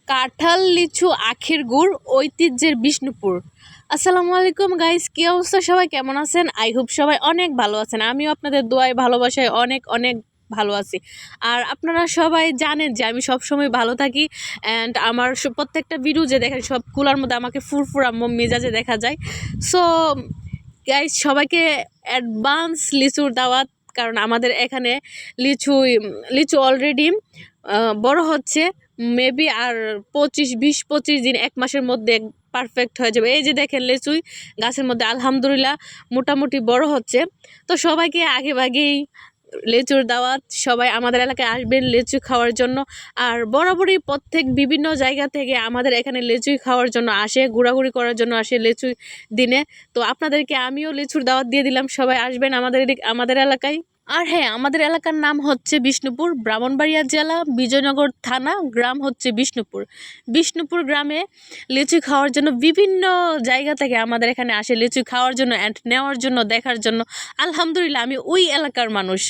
কাঁঠাল, লিচু, আখের গুড়, ঐতিহ্যের বিষ্ণুপুর। আসসালামু আলাইকুম গাইস, কী অবস্থা? সবাই কেমন আছেন? আই হোপ সবাই অনেক ভালো আছেন। আমিও আপনাদের দোয়ায় ভালোবাসায় অনেক অনেক ভালো আছি। আর আপনারা সবাই জানেন যে আমি সবসময় ভালো থাকি, অ্যান্ড আমার প্রত্যেকটা ভিডিও যে দেখেন সবগুলোর মধ্যে আমাকে ফুরফুরা মেজাজে দেখা যায়। সো গাইস, সবাইকে অ্যাডভান্স লিচুর দাওয়াত। কারণ আমাদের এখানে লিচু অলরেডি বড় হচ্ছে। মেবি আর 20-25 দিন, 1 মাসের মধ্যে পারফেক্ট হয়ে যাবে। এই যে দেখেন লিচুই গাছের মধ্যে আলহামদুলিল্লাহ মোটামুটি বড় হচ্ছে। তো সবাইকে আগে ভাগেই লিচুর দাওয়াত। সবাই আমাদের এলাকায় আসবেন লিচু খাওয়ার জন্য। আর বরাবরই প্রত্যেক বিভিন্ন জায়গা থেকে আমাদের এখানে লিচুই খাওয়ার জন্য আসে, ঘোরাঘুরি করার জন্য আসে লিচু দিনে। তো আপনাদেরকে আমিও লিচুর দাওয়াত দিয়ে দিলাম, সবাই আসবেন আমাদের এলাকায়। আর হ্যাঁ, আমাদের এলাকার নাম হচ্ছে বিষ্ণুপুর, ব্রাহ্মণবাড়িয়া জেলা, বিজয়নগর থানা, গ্রাম হচ্ছে বিষ্ণুপুর। বিষ্ণুপুর গ্রামে লিচু খাওয়ার জন্য বিভিন্ন জায়গা থেকে আমাদের এখানে আসে লিচু খাওয়ার জন্য, অ্যান্ড নেওয়ার জন্য, দেখার জন্য। আলহামদুলিল্লাহ আমি ওই এলাকার মানুষ।